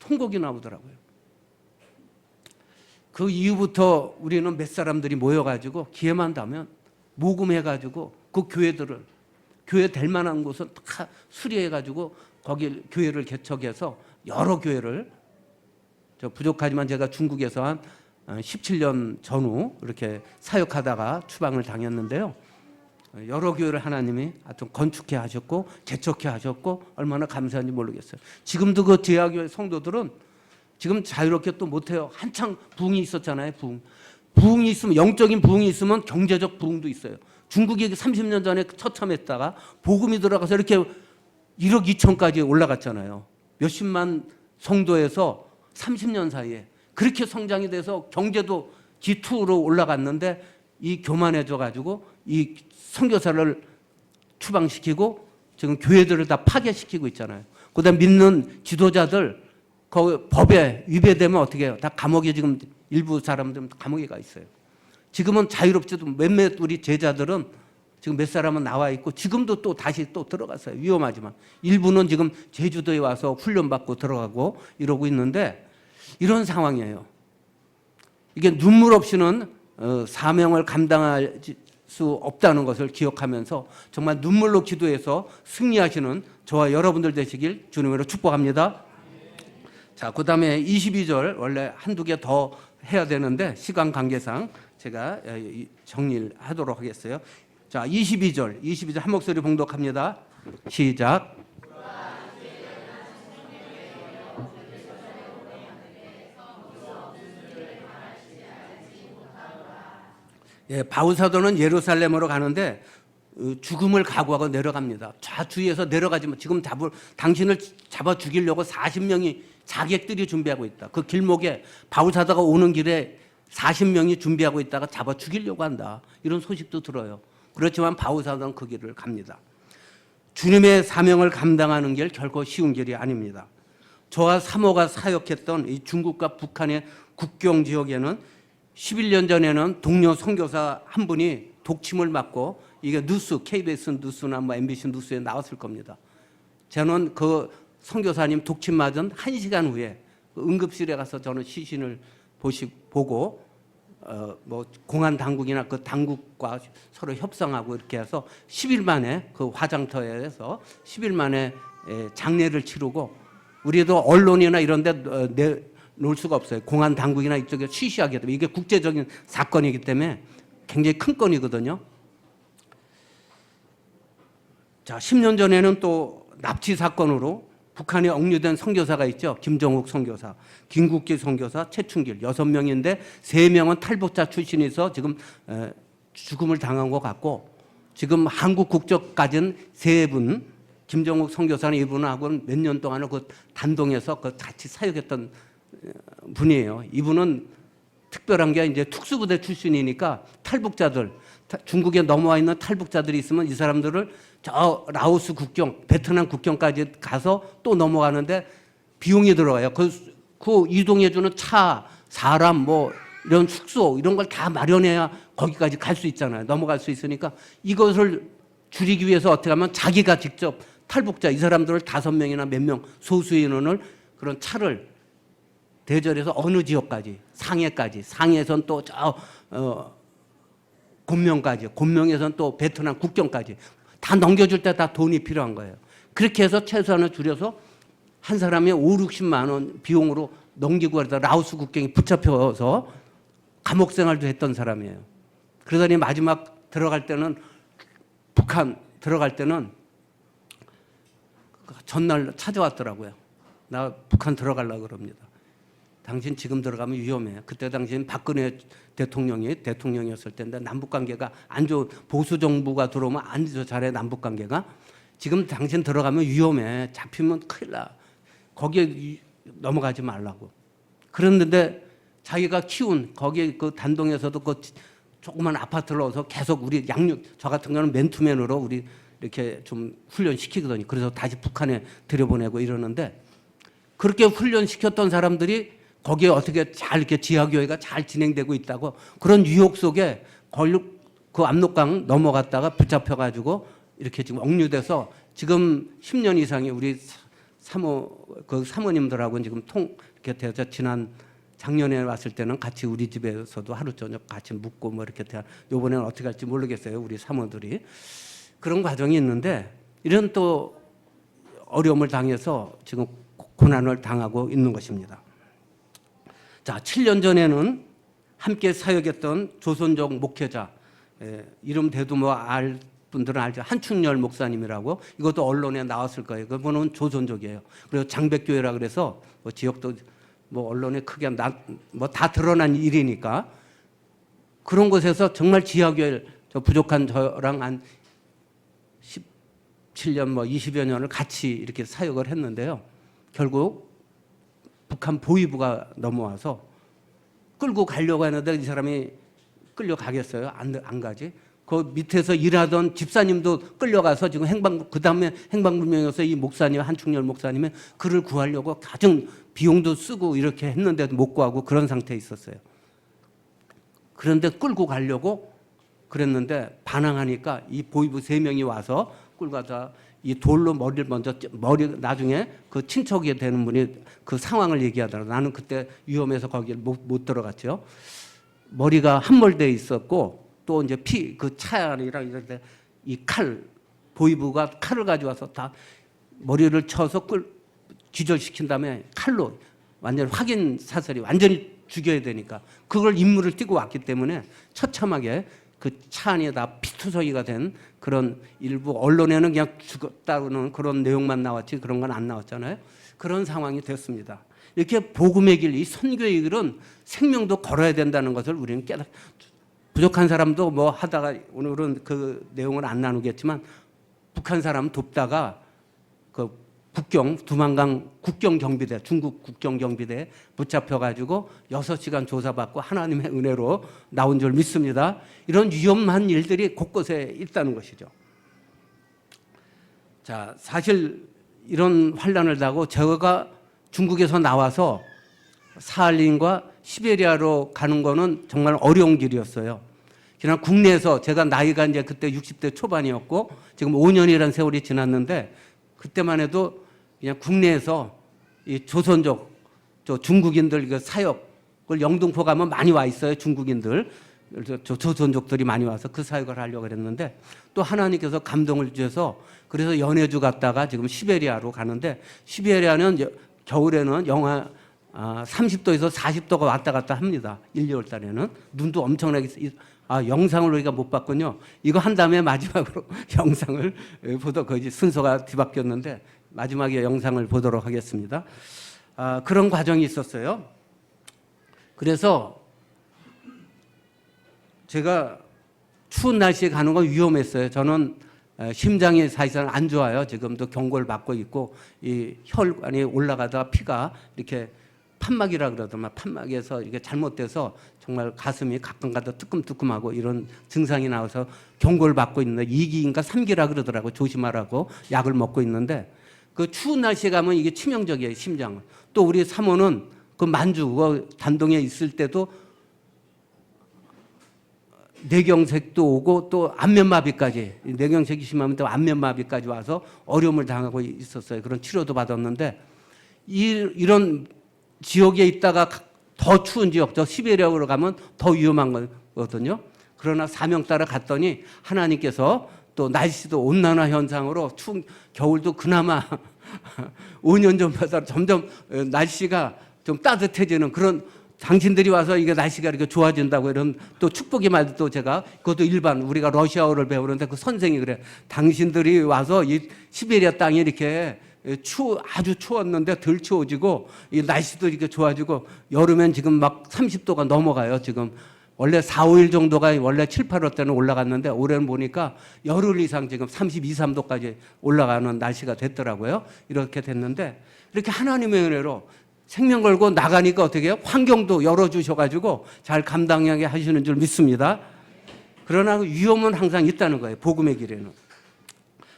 통곡이 나오더라고요. 그 이후부터 우리는 몇 사람들이 모여가지고 기회만 되면 모금해가지고 그 교회들을 교회 될 만한 곳은 다 수리해가지고 거기 교회를 개척해서 여러 교회를 부족하지만 제가 중국에서 한 17년 전후 이렇게 사역하다가 추방을 당했는데요. 여러 교회를 하나님이 하여튼 건축해 하셨고 개척해 하셨고 얼마나 감사한지 모르겠어요. 지금도 그 제야교회 성도들은 지금 자유롭게 또 못해요. 한창 부흥이 있었잖아요. 부흥이 있으면 영적인 부흥이 있으면 경제적 부흥도 있어요. 중국이 30년 전에 처참했다가 복음이 들어가서 이렇게 1억 2천까지 올라갔잖아요. 몇십만 성도에서 30년 사이에 그렇게 성장이 돼서 경제도 G2로 올라갔는데 이 교만해져 가지고 이 선교사를 추방시키고 지금 교회들을 다 파괴시키고 있잖아요. 그다음 믿는 지도자들 그 법에 위배되면 어떻게 해요? 다 감옥에 지금 일부 사람들은 감옥에 가 있어요. 지금은 자유롭지도 몇몇 우리 제자들은 지금 몇 사람은 나와 있고 지금도 또 다시 또 들어갔어요. 위험하지만 일부는 지금 제주도에 와서 훈련받고 들어가고 이러고 있는데 이런 상황이에요. 이게 눈물 없이는 사명을 감당할 수 없다는 것을 기억하면서 정말 눈물로 기도해서 승리하시는 저와 여러분들 되시길 주님으로 축복합니다. 자, 그 다음에 22절 원래 한두 개 더 해야 되는데 시간 관계상 제가 정리를 하도록 하겠어요. 자, 22절 한 목소리 봉독합니다. 시작. 예, 바울 사도는 예루살렘으로 가는데 죽음을 각오하고 내려갑니다. 좌주위에서 내려가지만 지금 당신을 잡아 죽이려고 40명이 자객들이 준비하고 있다. 그 길목에 바울 사도가 오는 길에 40명이 준비하고 있다가 잡아 죽이려고 한다. 이런 소식도 들어요. 그렇지만 바울 사도는 그 길을 갑니다. 주님의 사명을 감당하는 길 결코 쉬운 길이 아닙니다. 저와 사모가 사역했던 이 중국과 북한의 국경 지역에는 11년 전에는 동료 선교사 한 분이 독침을 맞고 이게 뉴스, KBS 뉴스나 뭐 MBC 뉴스에 나왔을 겁니다. 저는 그 선교사님 독침 맞은 1시간 후에 응급실에 가서 저는 시신을 보고 뭐 공안 당국이나 그 당국과 서로 협상하고 이렇게 해서 10일 만에 그 화장터에서 10일 만에 장례를 치르고 우리도 언론이나 이런 데 놓을 수가 없어요. 공안 당국이나 이쪽에 취시하게 되면 이게 국제적인 사건이기 때문에 굉장히 큰 건이거든요. 자, 10년 전에는 또 납치 사건으로 북한에 억류된 선교사가 있죠. 김정욱 선교사, 김국기 선교사, 최춘길 6명인데 3명은 탈북자 출신이서 지금 죽음을 당한 것 같고 지금 한국 국적 가진 3분 김정욱 선교사는 이분하고는 몇 년 동안을 그 단동에서 그 같이 사역했던 분이에요. 이분은 특별한 게 이제 특수부대 출신이니까 탈북자들 중국에 넘어와 있는 탈북자들이 있으면 이 사람들을 저 라오스 국경, 베트남 국경까지 가서 또 넘어가는데 비용이 들어가요. 그 이동해주는 차, 사람, 뭐 이런 숙소 이런 걸 다 마련해야 거기까지 갈 수 있잖아요. 넘어갈 수 있으니까 이것을 줄이기 위해서 어떻게 하면 자기가 직접 탈북자 이 사람들을 5명이나 몇 명 소수 인원을 그런 차를 대절해서 어느 지역까지 상해까지 상해선 또 저 곤명까지 곤명에선 또 베트남 국경까지 다 넘겨줄 때 다 돈이 필요한 거예요. 그렇게 해서 최소한을 줄여서 한 사람이 5, 60만 원 비용으로 넘기고 그러다 라오스 국경에 붙잡혀서 감옥 생활도 했던 사람이에요. 그러더니 마지막 들어갈 때는 북한 들어갈 때는 전날 찾아왔더라고요. 나 북한 들어가려고 그럽니다. 당신 지금 들어가면 위험해. 그때 당시엔 박근혜 대통령이었을 텐데 남북관계가 안 좋은 보수 정부가 들어오면 안 잘해 남북관계가. 지금 당신 들어가면 위험해. 잡히면 큰일 나. 거기에 넘어가지 말라고. 그랬는데 자기가 키운 거기 그 단동에서도 그 조그만 아파트를 얻어서 계속 우리 저 같은 경우는 맨투맨으로 우리 이렇게 좀 훈련시키거든요. 그래서 다시 북한에 들여보내고 이러는데 그렇게 훈련시켰던 사람들이 거기에 어떻게 잘 이렇게 지하교회가 잘 진행되고 있다고 그런 유혹 속에 그 압록강 넘어갔다가 붙잡혀가지고 이렇게 지금 억류돼서 지금 10년 이상이 우리 사모님들하고 지금 이렇게 돼서 지난 작년에 왔을 때는 같이 우리 집에서도 하루 저녁 같이 묵고 뭐 이렇게 요번에는 어떻게 할지 모르겠어요. 우리 사모들이. 그런 과정이 있는데 이런 또 어려움을 당해서 지금 고난을 당하고 있는 것입니다. 자, 7년 전에는 함께 사역했던 조선족 목회자, 이름 대도 뭐 알 분들은 알죠. 한충렬 목사님이라고, 이것도 언론에 나왔을 거예요. 그분은 조선족이에요. 그리고 장백교회라 그래서 뭐 지역도 뭐 언론에 크게 뭐 다 드러난 일이니까 그런 곳에서 정말 지하교회 저 부족한 저랑 한 17년 뭐 20여 년을 같이 이렇게 사역을 했는데요. 결국 북한 보위부가 넘어와서 끌고 가려고 하는데 이 사람이 끌려가겠어요? 안 가지. 그 밑에서 일하던 집사님도 끌려가서 지금 그다음에 행방불명이어서 이 목사님, 한충렬 목사님은 그를 구하려고 가정 비용도 쓰고 이렇게 했는데도 못 구하고 그런 상태에 있었어요. 그런데 끌고 가려고 그랬는데 반항하니까 이 보위부 3명이 와서 끌고 가다 이 돌로 머리를 먼저 나중에 그 친척이 되는 분이 그 상황을 얘기하더라고요. 나는 그때 위험해서 거기를 못 들어갔죠. 머리가 함몰돼 있었고 또 이제 그 차이랑 이럴 때 이 보위부가 칼을 가져와서 다 머리를 쳐서 기절시킨 다음에 칼로 완전 확인 사살이 완전히 죽여야 되니까 그걸 임무를 띠고 왔기 때문에 처참하게 그 차 안에다 피투성이가 된 그런 일부 언론에는 그냥 죽었다는 그런 내용만 나왔지 그런 건 안 나왔잖아요. 그런 상황이 됐습니다. 이렇게 복음의 길, 이 선교의 길은 생명도 걸어야 된다는 것을 우리는 부족한 사람도 뭐 하다가 오늘은 그 내용을 안 나누겠지만 북한 사람 돕다가 그 두만강 국경경비대, 중국 국경경비대에 붙잡혀가지고 6시간 조사받고 하나님의 은혜로 나온 줄 믿습니다. 이런 위험한 일들이 곳곳에 있다는 것이죠. 자, 사실 이런 환란을 당하고 제가 중국에서 나와서 사할린과 시베리아로 가는 거는 정말 어려운 길이었어요. 그냥 국내에서 제가 나이가 이제 그때 60대 초반이었고 지금 5년이라는 세월이 지났는데 그때만 해도 그냥 국내에서 이 조선족, 중국인들 그 사역을 영등포 가면 많이 와 있어요. 중국인들. 조선족들이 많이 와서 그 사역을 하려고 그랬는데 또 하나님께서 감동을 주셔서 그래서 연해주 갔다가 지금 시베리아로 가는데 시베리아는 겨울에는 영하 30도에서 40도가 왔다 갔다 합니다. 1, 2월 달에는. 눈도 엄청나게 영상을 우리가 못 봤군요. 이거 한 다음에 마지막으로 영상을 보도록 거의 순서가 뒤바뀌었는데 마지막에 영상을 보도록 하겠습니다. 그런 과정이 있었어요. 그래서 제가 추운 날씨에 가는 건 위험했어요. 저는 심장이 사실상 안 좋아요. 지금도 경고를 받고 있고 이 혈관이 올라가다가 피가 이렇게 판막이라 그러더만 판막에서 이게 잘못돼서 정말 가슴이 가끔 가다 뜨끔뜨끔하고 이런 증상이 나와서 경고를 받고 있는데 2기인가 3기라 그러더라고요. 조심하라고 약을 먹고 있는데 그 추운 날씨에 가면 이게 치명적이에요. 심장은. 또 우리 사모는 그 만주 단동에 있을 때도 뇌경색도 오고 또 안면마비까지 뇌경색이 심하면 또 안면마비까지 와서 어려움을 당하고 있었어요. 그런 치료도 받았는데 이런 지역에 있다가 더 추운 지역, 저 시베리아로 가면 더 위험한 거거든요. 그러나 사명 따라 갔더니 하나님께서 또 날씨도 온난화 현상으로 추운 겨울도 그나마 5년 전보다 점점 날씨가 좀 따뜻해지는 그런 당신들이 와서 이게 날씨가 이렇게 좋아진다고 이런 또 축복의 말도 제가 그것도 일반 우리가 러시아어를 배우는데 그 선생이 그래. 당신들이 와서 이 시베리아 땅이 이렇게 아주 추웠는데 덜 추워지고 이 날씨도 이렇게 좋아지고 여름엔 지금 막 30도가 넘어가요. 지금 원래 4, 5일 정도가 원래 7, 8월 때는 올라갔는데 올해는 보니까 열흘 이상 지금 32, 3도까지 올라가는 날씨가 됐더라고요. 이렇게 됐는데 이렇게 하나님의 은혜로 생명 걸고 나가니까 어떻게 해요? 환경도 열어주셔가지고 잘 감당하게 하시는 줄 믿습니다. 그러나 위험은 항상 있다는 거예요. 복음의 길에는.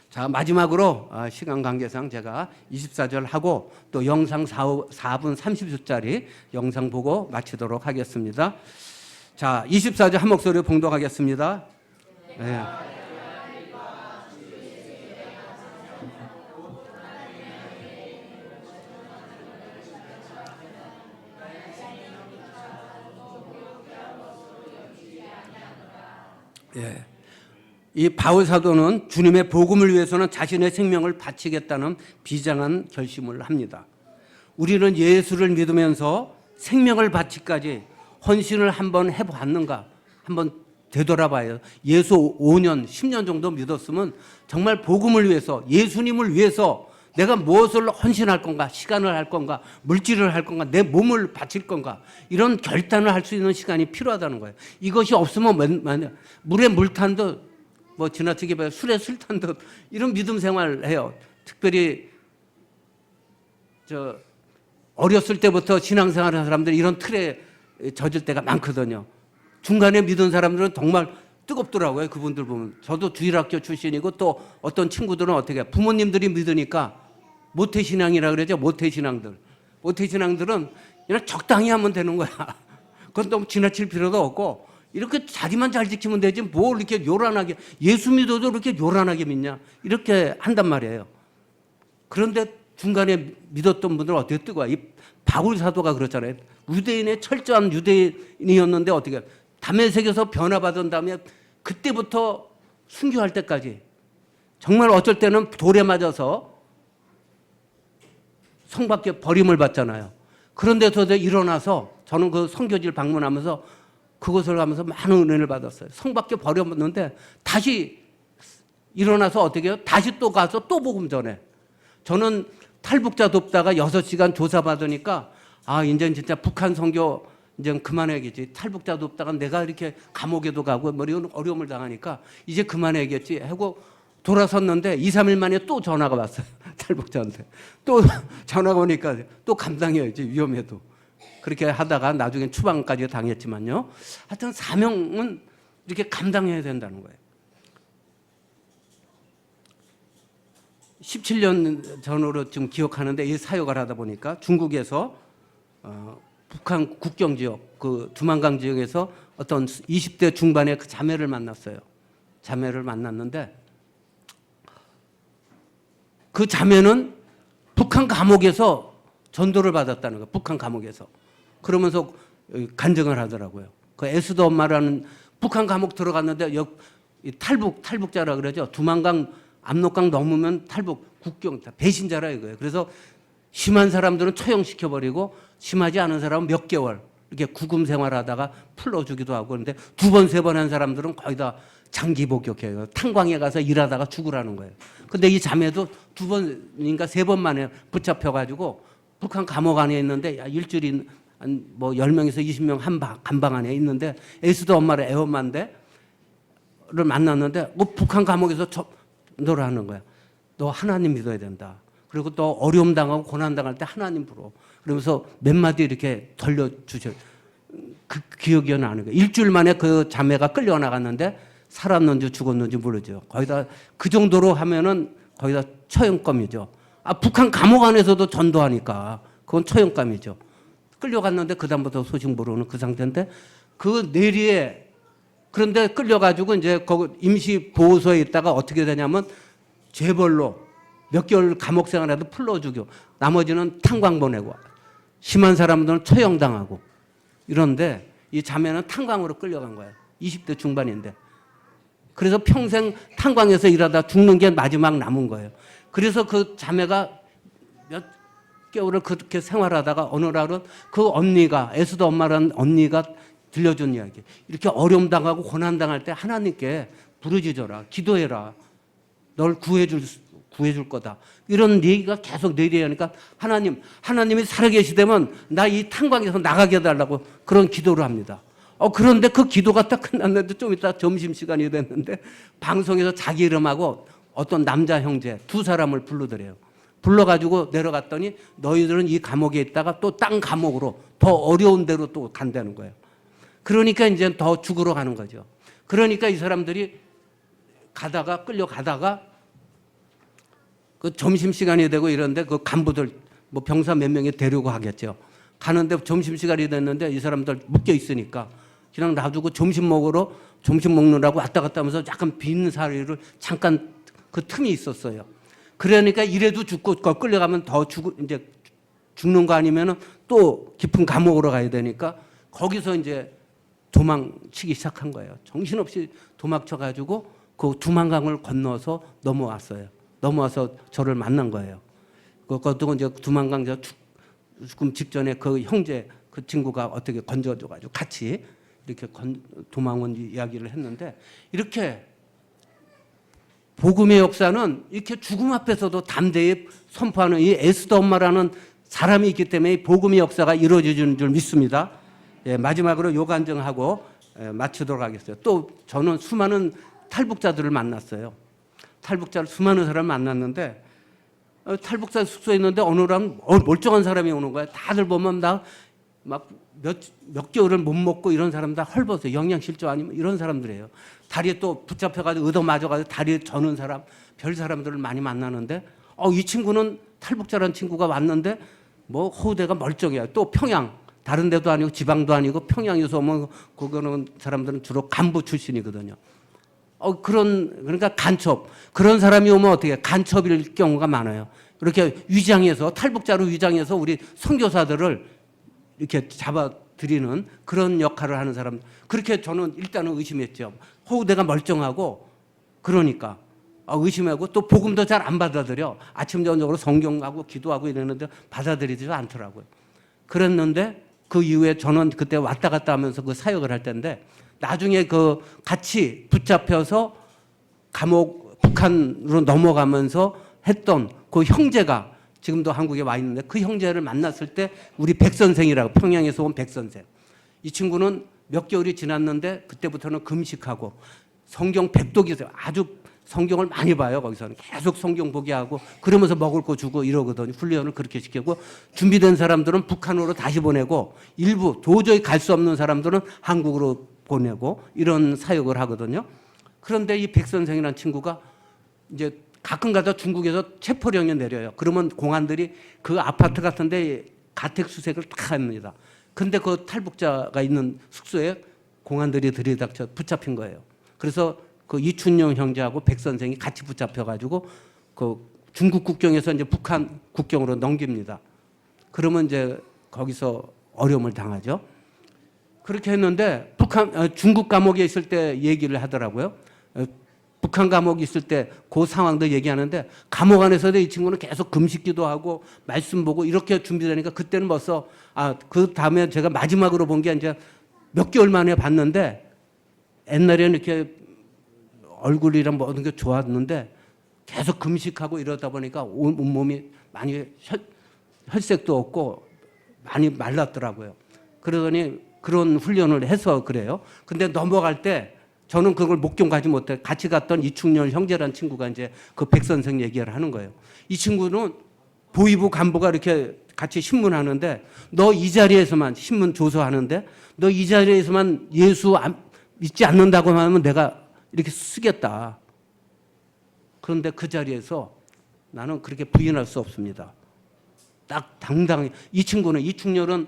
자, 마지막으로 시간 관계상 제가 24절 하고 또 영상 4분 30초짜리 영상 보고 마치도록 하겠습니다. 자, 24절 한 목소리로 봉독하겠습니다. 네. 예. 이 바울 사도는 주님의 복음을 위해서는 자신의 생명을 바치겠다는 비장한 결심을 합니다. 우리는 예수를 믿으면서 생명을 바치까지 헌신을 한번 해봤는가? 한번 되돌아봐요. 예수 5년, 10년 정도 믿었으면 정말 복음을 위해서, 예수님을 위해서 내가 무엇을 헌신할 건가, 시간을 할 건가, 물질을 할 건가, 내 몸을 바칠 건가, 이런 결단을 할 수 있는 시간이 필요하다는 거예요. 이것이 없으면 물에 물 탄 듯, 뭐 지나치게 봐요. 술에 술 탄 듯, 이런 믿음 생활을 해요. 특별히 어렸을 때부터 신앙생활 하는 사람들이 이런 틀에 젖을 때가 많거든요. 중간에 믿은 사람들은 정말 뜨겁더라고요. 그분들 보면. 저도 주일학교 출신이고 또 어떤 친구들은 어떻게 해요? 부모님들이 믿으니까 모태신앙이라 그러죠. 모태신앙들. 모태신앙들은 그냥 적당히 하면 되는 거야. 그건 너무 지나칠 필요도 없고 이렇게 자기만 잘 지키면 되지 뭘 이렇게 요란하게, 예수 믿어도 이렇게 요란하게 믿냐, 이렇게 한단 말이에요. 그런데 중간에 믿었던 분들은 어떻게 뜨거워? 이 바울 사도가 그렇잖아요. 유대인의 철저한 유대인이었는데 어떻게 담에색에서 변화받은 다음에 그때부터 순교할 때까지 정말 어쩔 때는 돌에 맞아서 성 밖에 버림을 받잖아요. 그런데도 일어나서 저는 그 선교지를 방문하면서 그곳을 가면서 많은 은혜를 받았어요. 성 밖에 버렸는데 다시 일어나서 어떻게 해요? 다시 또 가서 또 복음 전해. 저는 탈북자 돕다가 6시간 조사받으니까 이제 진짜 북한 선교 이제 그만해야겠지. 탈북자 돕다가 내가 이렇게 감옥에도 가고 뭐 이런 어려움을 당하니까 이제 그만해야겠지 하고 돌아섰는데 2, 3일 만에 또 전화가 왔어요. 탈북자한테. 또 전화가 오니까 또 감당해야지, 위험해도. 그렇게 하다가 나중엔 추방까지 당했지만요. 하여튼 사명은 이렇게 감당해야 된다는 거예요. 17년 전으로 지금 기억하는데 이 사역을 하다 보니까 중국에서 북한 국경 지역, 그 두만강 지역에서 어떤 20대 중반의 그 자매를 만났어요. 자매를 만났는데 그 자매는 북한 감옥에서 전도를 받았다는 거예요. 북한 감옥에서. 그러면서 간증을 하더라고요. 그 에스더 엄마라는 북한 감옥 들어갔는데 탈북자라 그러죠. 두만강, 압록강 넘으면 탈북, 국경, 배신자라 이거예요. 그래서 심한 사람들은 처형시켜버리고 심하지 않은 사람은 몇 개월 이렇게 구금 생활하다가 풀어주기도 하고 그런데 2번, 3번 한 사람들은 거의 다 장기 복역해요. 탄광에 가서 일하다가 죽으라는 거예요. 근데 이 자매도 2번인가 3번 만에 붙잡혀가지고 북한 감옥 안에 있는데 일주일이 뭐 10명에서 20명 감방 안에 있는데 에스더 엄마를 애엄마인데를 만났는데 북한 감옥에서 너를 하는 거야. 너 하나님 믿어야 된다. 그리고 또 어려움 당하고 고난 당할 때 하나님 부러. 그러면서 몇 마디 이렇게 들려주셔. 그 기억이 나는 거예요. 일주일 만에 그 자매가 끌려나갔는데 살았는지 죽었는지 모르죠. 거의 다 그 정도로 하면은 거의 다 처형감이죠. 북한 감옥 안에서도 전도하니까 그건 처형감이죠. 끌려갔는데 그다음부터 소식 모르는 그 상태인데 그 내리에 그런데 끌려가지고 이제 거기 임시 보호소에 있다가 어떻게 되냐면 재벌로 몇 개월 감옥 생활해도 풀러주고 나머지는 탄광 보내고 심한 사람들은 처형당하고 이런데 이 자매는 탄광으로 끌려간 거예요. 20대 중반인데. 그래서 평생 탄광에서 일하다 죽는 게 마지막 남은 거예요. 그래서 그 자매가 몇 개월을 그렇게 생활하다가 어느 날은 그 언니가 에스더 엄마라는 언니가 들려준 이야기. 이렇게 어려움 당하고 고난 당할 때 하나님께 부르짖어라. 기도해라. 널 구해줄 거다. 이런 얘기가 계속 내려오니까 하나님이 살아계시다면 나 이 탄광에서 나가게 해달라고 그런 기도를 합니다. 그런데 그 기도가 딱 끝났는데 좀 이따 점심시간이 됐는데 방송에서 자기 이름하고 어떤 남자 형제 2사람을 불러드려요. 불러가지고 내려갔더니 너희들은 이 감옥에 있다가 또 딴 감옥으로 더 어려운 데로 또 간다는 거예요. 그러니까 이제 더 죽으러 가는 거죠. 그러니까 이 사람들이 끌려가다가 그 점심시간이 되고 이런데 그 간부들 뭐 병사 몇 명이 데리고 가겠죠. 가는데 점심시간이 됐는데 이 사람들 묶여 있으니까 그냥 놔두고 점심 먹느라고 왔다 갔다 하면서 약간 빈 사리를 잠깐 그 틈이 있었어요. 그러니까 이래도 죽고 끌려가면 더 이제 죽는 거 아니면은 또 깊은 감옥으로 가야 되니까 거기서 이제 도망치기 시작한 거예요. 정신없이 도망쳐가지고 그 두만강을 건너서 넘어왔어요. 넘어와서 저를 만난 거예요. 그것도 이제 두만강 죽음 직전에 그 형제 그 친구가 어떻게 건져줘가지고 같이 이렇게 도망온 이야기를 했는데, 이렇게 복음의 역사는 이렇게 죽음 앞에서도 담대히 선포하는 이 에스더 엄마라는 사람이 있기 때문에 복음의 역사가 이루어지는 줄 믿습니다. 예, 마지막으로 요간증하고 마치도록 하겠어요. 또 저는 수많은 탈북자들을 만났어요. 탈북자를 수많은 사람을 만났는데, 탈북자 숙소에 있는데 어느 날 멀쩡한 사람이 오는 거야. 다들 보면 다 막 몇 개월을 못 먹고 이런 사람 다 헐벗어요. 영양실조 아니면 이런 사람들이에요. 다리에 또 붙잡혀가지고 얻어 맞아가지고 다리에 저는 사람, 별 사람들을 많이 만나는데, 이 친구는 탈북자라는 친구가 왔는데 뭐 호대가 멀쩡해요. 또 평양, 다른 데도 아니고 지방도 아니고 평양에서 오면 그거는 사람들은 주로 간부 출신이거든요. 그러니까 간첩. 그런 사람이 오면 어떻게 간첩일 경우가 많아요. 이렇게 위장해서, 탈북자로 위장해서 우리 선교사들을 이렇게 잡아들이는 그런 역할을 하는 사람. 그렇게 저는 일단은 의심했죠. 호우대가 멀쩡하고 그러니까 의심하고, 또 복음도 잘 안 받아들여. 아침 저녁으로 성경하고 기도하고 이러는데 받아들이지 않더라고요. 그랬는데 그 이후에 저는 그때 왔다 갔다 하면서 그 사역을 할 때인데, 나중에 그 같이 붙잡혀서 감옥 북한으로 넘어가면서 했던 그 형제가 지금도 한국에 와 있는데, 그 형제를 만났을 때 우리 백 선생이라고, 평양에서 온 백 선생. 이 친구는 몇 개월이 지났는데 그때부터는 금식하고 성경 백독이세요. 아주 성경을 많이 봐요. 거기서는 계속 성경 보게 하고, 그러면서 먹을 거 주고 이러거든요. 훈련을 그렇게 시키고, 준비된 사람들은 북한으로 다시 보내고, 일부 도저히 갈 수 없는 사람들은 한국으로 보내고, 이런 사역을 하거든요. 그런데 이 백 선생이라는 친구가 이제 가끔가다 중국에서 체포령이 내려요. 그러면 공안들이 그 아파트 같은데 가택 수색을 다 합니다. 근데 그 탈북자가 있는 숙소에 공안들이 들이닥쳐 붙잡힌 거예요. 그래서 그 이춘영 형제하고 백 선생이 같이 붙잡혀가지고 그 중국 국경에서 이제 북한 국경으로 넘깁니다. 그러면 이제 거기서 어려움을 당하죠. 그렇게 했는데 중국 감옥에 있을 때 얘기를 하더라고요. 북한 감옥에 있을 때 그 상황도 얘기하는데, 감옥 안에서도 이 친구는 계속 금식기도 하고 말씀 보고 이렇게 준비되니까, 그때는 벌써 그 다음에 제가 마지막으로 본 게 이제 몇 개월 만에 봤는데, 옛날에는 이렇게 얼굴이랑 모든 게 좋았는데 계속 금식하고 이러다 보니까 온몸이 많이 혈색도 없고 많이 말랐더라고요. 그러더니 그런 훈련을 해서 그래요. 근데 넘어갈 때 저는 그걸 목격 가지 못해. 같이 갔던 이충렬 형제라는 친구가 이제 그 백 선생 얘기를 하는 거예요. 이 친구는 보위부 간부가 이렇게 같이 신문하는데, 너 이 자리에서만, 신문 조서하는데 너 이 자리에서만 예수 믿지 않는다고 하면 내가 이렇게 쓰겠다. 그런데 그 자리에서 나는 그렇게 부인할 수 없습니다. 딱 당당히. 이 친구는, 이충렬은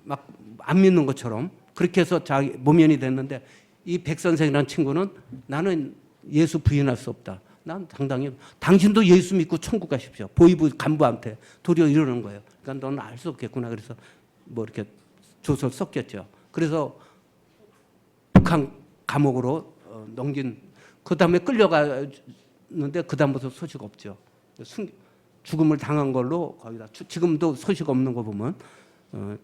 막 안 믿는 것처럼 그렇게 해서 자기 모면이 됐는데, 이 백 선생이라는 친구는 나는 예수 부인할 수 없다. 난 당당히, 당신도 예수 믿고 천국 가십시오. 보위부 간부한테 도리어 이러는 거예요. 그러니까 너는 알 수 없겠구나. 그래서 뭐 이렇게 조서를 썼겠죠. 그래서 북한 감옥으로 넘긴, 그 다음에 끌려가는데 그 다음부터 소식 없죠. 죽음을 당한 걸로 거기다, 지금도 소식 없는 거 보면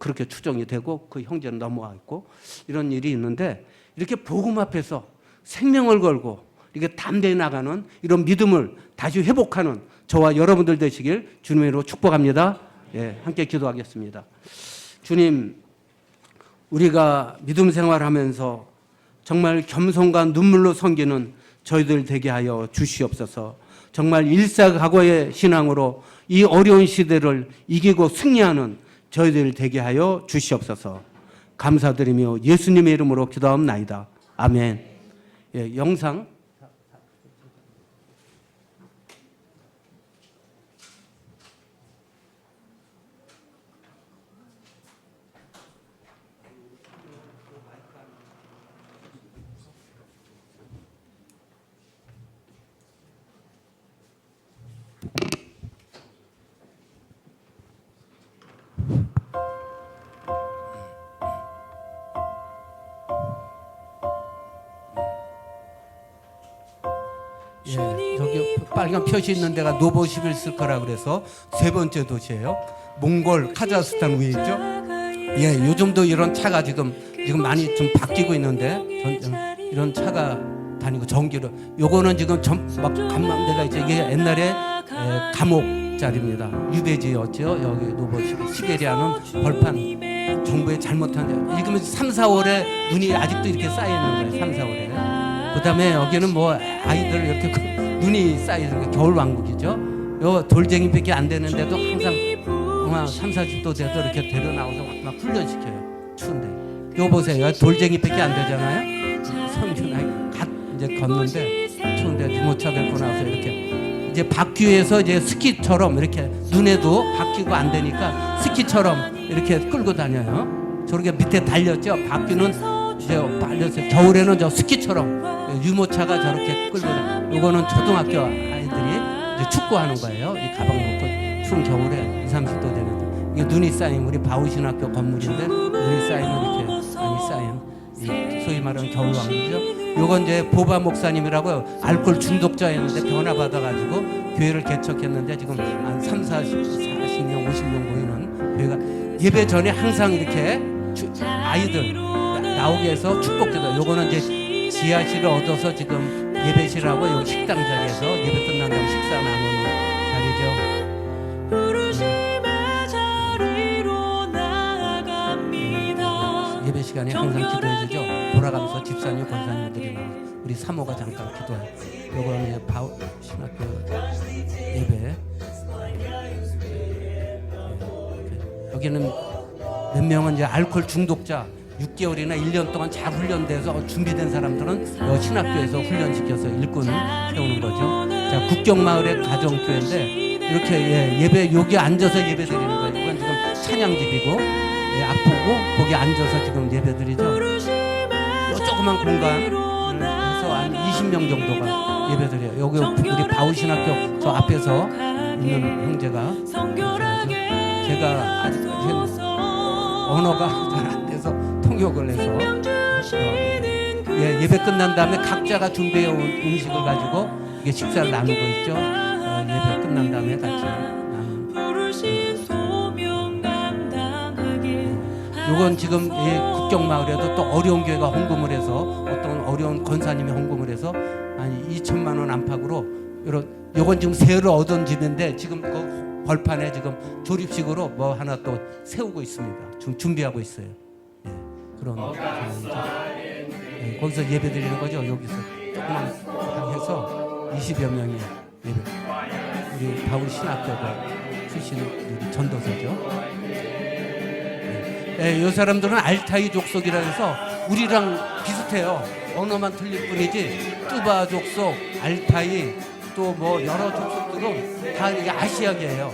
그렇게 추정이 되고, 그 형제는 넘어와 있고, 이런 일이 있는데, 이렇게 복음 앞에서 생명을 걸고 이렇게 담대히 나가는 이런 믿음을 다시 회복하는 저와 여러분들 되시길 주님의 이름으로 축복합니다. 예, 함께 기도하겠습니다. 주님, 우리가 믿음 생활하면서 정말 겸손과 눈물로 섬기는 저희들 되게 하여 주시옵소서. 정말 일사각오의 신앙으로 이 어려운 시대를 이기고 승리하는 저희들 되게 하여 주시옵소서. 감사드리며 예수님의 이름으로 기도하옵나이다. 아멘. 예, 영상 예, 저기 빨간 표시 있는 데가 노보시빌스 거라 그래서 세 번째 도시예요. 몽골 카자흐스탄 위에 있죠. 예, 요즘도 이런 차가 지금 많이 좀 바뀌고 있는데 이런 차가 다니고 전기로. 요거는 지금 막 감망대가 이제 이게 옛날에 감옥 자리입니다. 유배지였죠. 여기 시베리아는 벌판 정부의 잘못한 지금 3, 4월에 눈이 아직도 이렇게 쌓여 있는 거예요. 3, 4월에. 그다음에 여기는 뭐 아이들 이렇게 눈이 쌓여 있는 게 겨울 왕국이죠. 요 돌쟁이밖에 안 되는데도 항상 3, 40도 돼도 이렇게 데려 나와서 막 훈련시켜요. 추운데. 요 보세요. 돌쟁이밖에 안 되잖아요. 성균아이 갓 이제 걷는데 추운데 유모차 밟고 나서 이렇게 이제 바퀴 위에서 이제 스키처럼 이렇게 눈에도 바퀴가 안 되니까 스키처럼 이렇게 끌고 다녀요. 저렇게 밑에 달렸죠. 바퀴는 이제 달렸어요. 겨울에는 저 스키처럼 유모차가 저렇게 끌고 다녀요. 이거는 초등학교 아이들이 이제 축구하는 거예요. 이 가방 놓고 추운 겨울에 20, 30도 되는데 이게 눈이 쌓이면 우리 바우신학교 건물인데 눈이 쌓이면 이렇게 많이 쌓인 소위 말하는 겨울 왕이죠. 요건 이제 보바 목사님이라고 알코올 중독자였는데 변화 받아가지고 교회를 개척했는데 지금 한 3, 40년, 50년 보이는 교회가 예배 전에 항상 이렇게 아이들 나오게 해서 축복기도. 요거는 이제 지하실을 얻어서 지금 예배실하고 여기 식당 자리에서 예배 끝난 다음에 식사 나누는 자리죠. 예배 시간에 항상 기도해주죠. 돌아가면서 집사님, 권사님들이 나와서 우리 사모가 잠깐 기도해요. 요거는 이제 신학교 예배. 여기는 몇 명은 이제 알코올 중독자 6개월이나 1년 동안 잘 훈련돼서 준비된 사람들은 신학교에서 훈련시켜서 일꾼 세우는 거죠. 자, 국경마을의 가정교회인데 이렇게 예배 여기 앉아서 예배 드리는 거예요. 이건 지금 찬양집이고 앞보고 거기 앉아서 지금 예배 드리죠. 요 조그만 공간에서 한 20명 정도가 예배 드려요. 여기 우리 바우신학교 저 앞에서 있는 형제가 제가 아직까지 언어가 잘 안 돼서 통역을 해서 예배 끝난 다음에 각자가 준비해온 음식을 가지고 이게 식사를 나누고 있죠. 예배 끝난 다음에 같이 나누는. 이건 지금 국경마을에도 또 어려운 교회가 헌금을 해서 어떤 어려운 권사님이 헌금을 해서 한 2천만 원 안팎으로 요건 지금 새로 얻은 집인데 지금 그 벌판에 지금 조립식으로 뭐 하나 또 세우고 있습니다. 지금 준비하고 있어요. 그런 거기서 예배 드리는 거죠. 여기서 조그만 방에서 20여 명이 예배. 우리 바울 신학교가 출신 우리 전도사죠. 이 사람들은 알타이 족속이라 해서 우리랑 비슷해요. 언어만 틀릴 뿐이지 뚜바 족속, 알타이 또 뭐 여러 족속들은 다 이게 아시아계예요.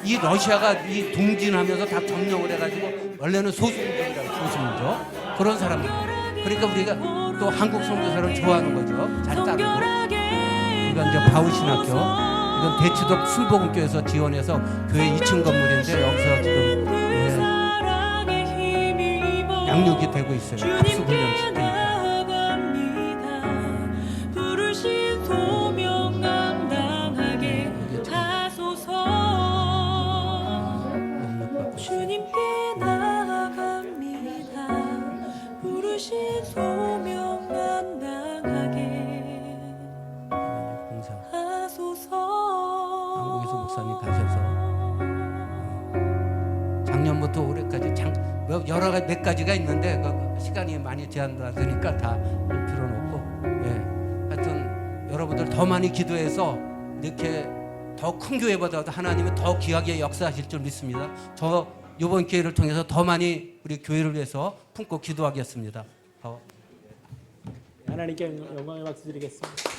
이 러시아가 이 동진하면서 다 점령을 해가지고 원래는 소수민족이라고 소수민족 그런 사람들. 그러니까 우리가 또 한국 선교사를 좋아하는 거죠. 잘 따르고. 이건 이제 바울신학교. 이건 대치동 순복음교에서 지원해서 교회 2층 건물인데 여기서 지금 양육이 되고 있어요. 합숙훈련 시키니까. 주님께 나아갑니다. 부르신 소명 감당하게 하소서. 한국에서 목사님 가셔서 작년부터 올해까지 여러 가지 몇 가지가 있는데 시간이 많이 제한되니까 다 필요는 없고 하여튼 여러분들 더 많이 기도해서 이렇게 더 큰 교회보다도 하나님은 더 귀하게 역사하실 줄 믿습니다. 저 이번 기회를 통해서 더 많이 우리 교회를 위해서 품고 기도하겠습니다. 하나님께 영광의 박수 드리겠습니다.